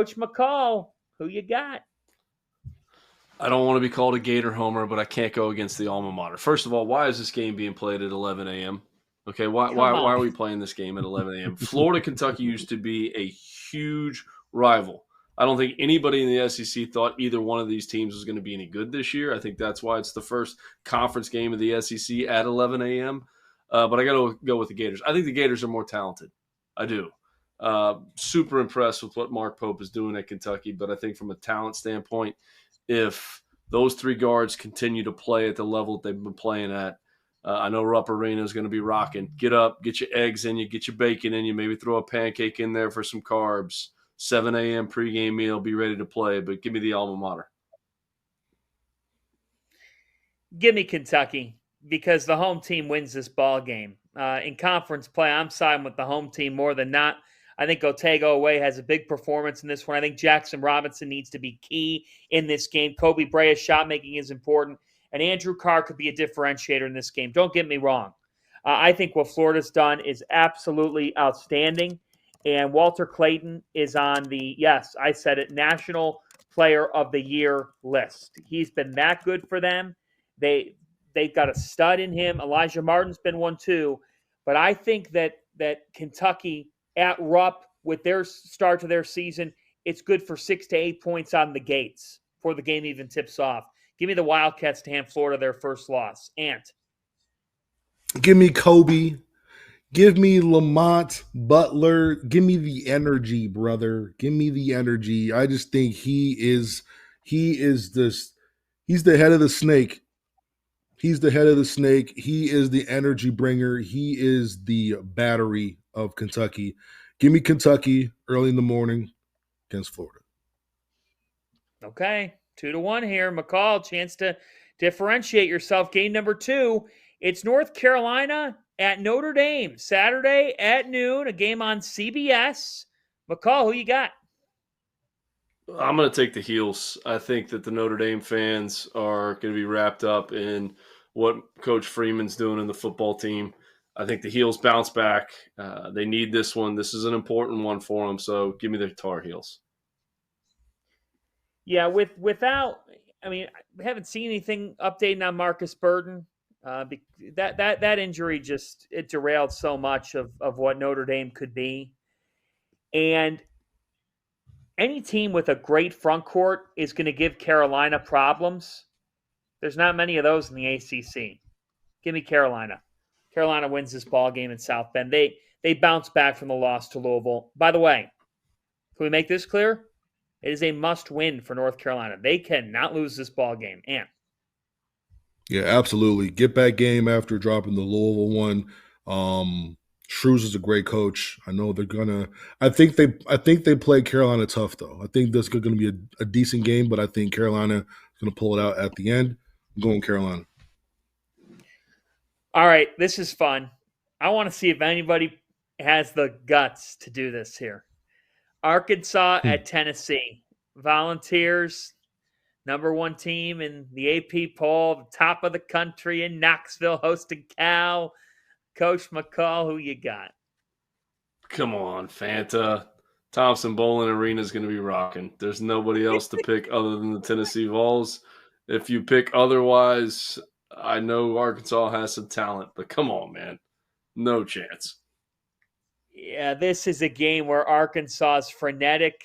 Coach McCall, who you got? I don't want to be called a Gator homer, but I can't go against the alma mater. First of all, why is this game being played at 11 a.m.? Okay, why are we playing this game at 11 a.m.? Florida, Kentucky used to be a huge rival. I don't think anybody in the SEC thought either one of these teams was going to be any good this year. I think that's why it's the first conference game of the SEC at 11 a.m. But I got to go with the Gators. I think the Gators are more talented. I do. Super impressed with what Mark Pope is doing at Kentucky, but I think from a talent standpoint, if those three guards continue to play at the level that they've been playing at, I know Rupp Arena is going to be rocking. Get up, get your eggs in you, get your bacon in you, maybe throw a pancake in there for some carbs. 7 a.m. pregame meal, be ready to play, but give me the alma mater. Give me Kentucky because the home team wins this ball game. In conference play, I'm siding with the home team more than not. I think Otago-Away has a big performance in this one. I think Jackson Robinson needs to be key in this game. Kobe Brea's shot making is important, and Andrew Carr could be a differentiator in this game. Don't get me wrong. I think what Florida's done is absolutely outstanding, and Walter Clayton is on the, yes, I said it, National Player of the Year list. He's been that good for them. They've got a stud in him. Elijah Martin's been one too, but I think that Kentucky at Rupp with their start to their season, it's good for 6 to 8 points on the gates before the game even tips off. Give me the Wildcats to hand Florida their first loss. Ant. Give me Kobe. Give me Lamont Butler. Give me the energy, brother. Give me the energy. I just think he's the head of the snake. He's the head of the snake. He is the energy bringer. He is the battery of Kentucky. Give me Kentucky early in the morning against Florida. Okay, 2-1 here. McCall, chance to differentiate yourself. Game number 2, it's North Carolina at Notre Dame. Saturday at noon, a game on CBS. McCall, who you got? I'm going to take the Heels. I think that the Notre Dame fans are going to be wrapped up in what Coach Freeman's doing in the football team. I think the Heels bounce back. They need this one. This is an important one for them, so give me the Tar Heels. Yeah, without – I mean, we haven't seen anything updating on Marcus Burton. That injury just – it derailed so much of what Notre Dame could be. And any team with a great front court is going to give Carolina problems. There's not many of those in the ACC. Give me Carolina. Carolina wins this ball game in South Bend. They bounce back from the loss to Louisville. By the way, can we make this clear? It is a must-win for North Carolina. They cannot lose this ball game. And yeah, absolutely. Get back game after dropping the Louisville one. Shrews is a great coach. I know they're gonna. I think they play Carolina tough though. I think this is going to be a decent game, but I think Carolina is going to pull it out at the end. I'm going Carolina. All right, this is fun. I want to see if anybody has the guts to do this here. Arkansas at Tennessee. Volunteers, number 1 team in the AP poll, the top of the country in Knoxville, hosting Cal. Coach McCall, who you got? Come on, Fanta. Thompson Bowling Arena is going to be rocking. There's nobody else to pick other than the Tennessee Vols. If you pick otherwise, I know Arkansas has some talent, but come on, man. No chance. Yeah, this is a game where Arkansas's frenetic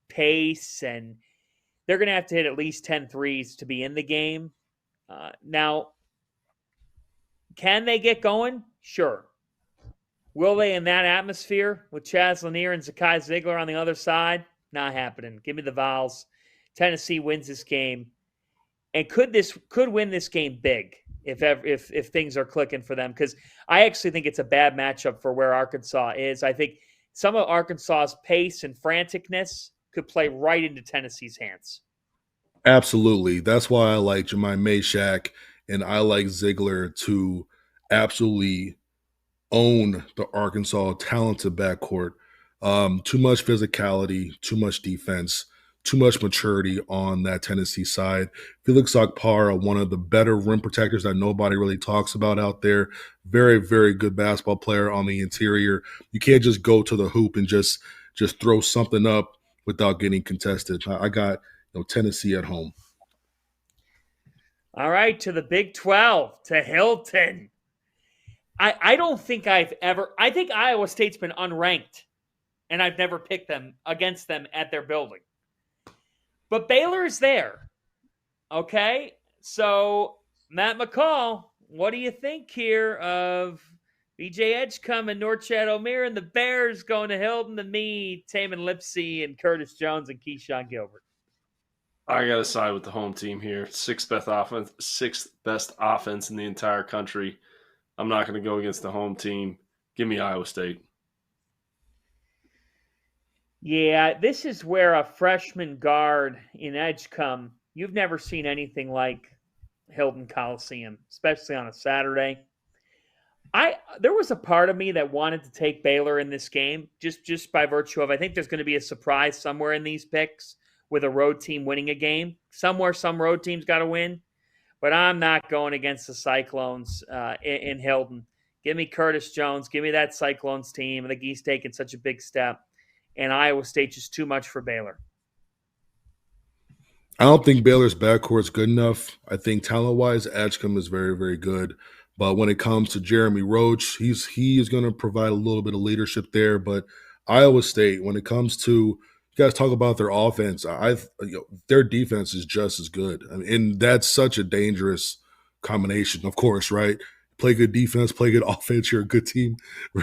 pace, and they're going to have to hit at least 10 threes to be in the game. Now, can they get going? Sure. Will they in that atmosphere with Chaz Lanier and Zakai Ziegler on the other side? Not happening. Give me the Vols. Tennessee wins this game. And could win this game big if things are clicking for them? Because I actually think it's a bad matchup for where Arkansas is. I think some of Arkansas's pace and franticness could play right into Tennessee's hands. Absolutely. That's why I like Jemai Mayshak and I like Ziegler to absolutely own the Arkansas talented backcourt. Too much physicality, too much defense, too much maturity on that Tennessee side. Felix Okpara, one of the better rim protectors that nobody really talks about out there. Very, very good basketball player on the interior. You can't just go to the hoop and just throw something up without getting contested. I got Tennessee at home. All right, to the Big 12, to Hilton. I don't think I think Iowa State's been unranked, and I've never picked them against them at their building. But Baylor is there. Okay? So, Matt McCall, what do you think here of BJ Edgecombe and Norchad O'Meara and the Bears going to Hilton to meet Taman Lipsey and Curtis Jones and Keyshawn Gilbert? I got to side with the home team here. Sixth best offense in the entire country. I'm not going to go against the home team. Give me Iowa State. Yeah, this is where a freshman guard in Edgecombe, you've never seen anything like Hilton Coliseum, especially on a Saturday. There was a part of me that wanted to take Baylor in this game, just by virtue of I think there's going to be a surprise somewhere in these picks with a road team winning a game. Somewhere some road team's got to win. But I'm not going against the Cyclones in Hilton. Give me Curtis Jones. Give me that Cyclones team. I think he's taken such a big step. And Iowa State just too much for Baylor. I don't think Baylor's backcourt's good enough. I think talent-wise, Edgecombe is very, very good. But when it comes to Jeremy Roach, he is going to provide a little bit of leadership there. But Iowa State, when it comes to, you guys talk about their offense, their defense is just as good. I mean, and that's such a dangerous combination, of course, right? Play good defense, play good offense, you're a good team,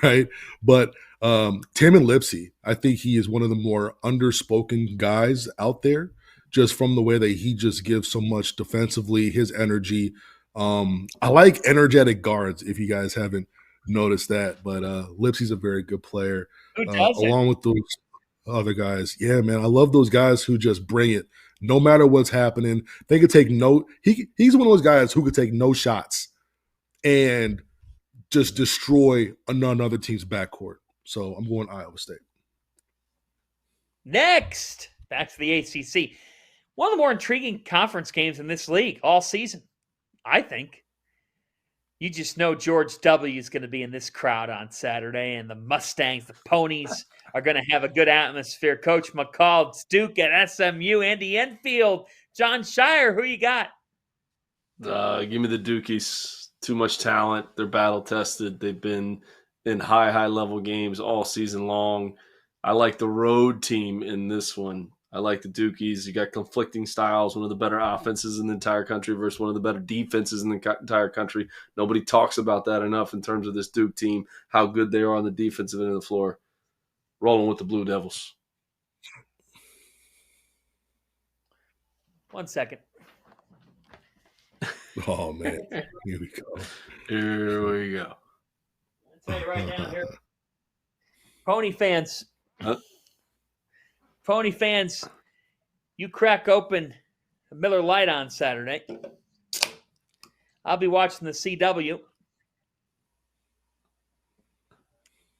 right? But Taman Lipsey, I think he is one of the more underspoken guys out there, just from the way that he just gives so much defensively, his energy. I like energetic guards, if you guys haven't noticed that. But Lipsey's a very good player, along with those other guys. Yeah, man, I love those guys who just bring it no matter what's happening. They could take he's one of those guys who could take no shots and just destroy another team's backcourt. So I'm going Iowa State. Next, back to the ACC. One of the more intriguing conference games in this league all season, I think. You just know George W. is going to be in this crowd on Saturday, and the Mustangs, the Ponies, are going to have a good atmosphere. Coach McCall, Duke at SMU, Andy Enfield, John Shire, who you got? Give me the Dukies. Too much talent. They're battle-tested. They've been in high-level games all season long. I like the road team in this one. I like the Dukies. You got conflicting styles, one of the better offenses in the entire country versus one of the better defenses in the entire country. Nobody talks about that enough in terms of this Duke team, how good they are on the defensive end of the floor. Rolling with the Blue Devils. 1 second. Oh, man. Here we go. Here we go. I'll tell you right now here. Pony fans. Pony fans, you crack open a Miller Lite on Saturday. I'll be watching the CW.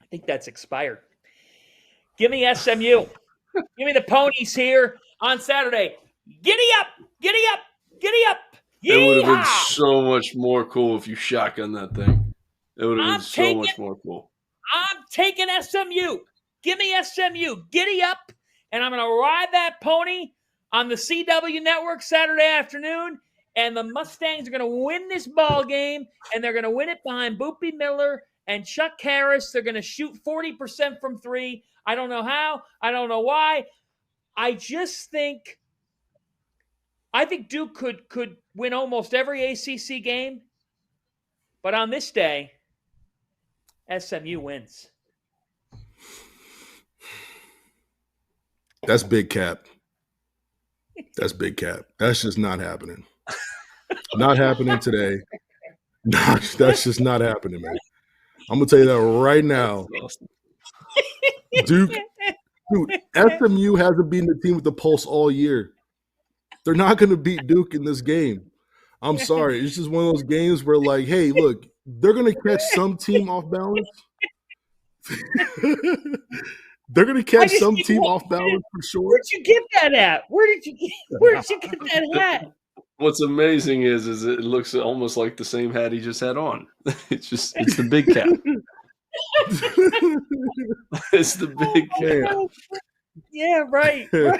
I think that's expired. Give me SMU. Give me the Ponies here on Saturday. Giddy up! Giddy up! Giddy up! It would have been so much more cool if you shotgun that thing. It would have been so much more cool. I'm taking SMU. Give me SMU. Giddy up. And I'm going to ride that pony on the CW network Saturday afternoon. And the Mustangs are going to win this ball game. And they're going to win it behind Boopy Miller and Chuck Harris. They're going to shoot 40% from three. I don't know how. I don't know why. I think Duke could win almost every ACC game. But on this day, SMU wins. That's big cap. That's big cap. That's just not happening. Not happening today. That's just not happening, man. I'm going to tell you that right now. Dude, SMU hasn't beaten the team with the pulse all year. They're not going to beat Duke in this game. I'm sorry. It's just one of those games where, like, hey, look, they're going to catch some team off balance. They're going to catch some team off balance for sure. Where'd you get that at? Where did you get that hat? What's amazing is it looks almost like the same hat he just had on. It's the big cap. It's the big cap. Yeah, right.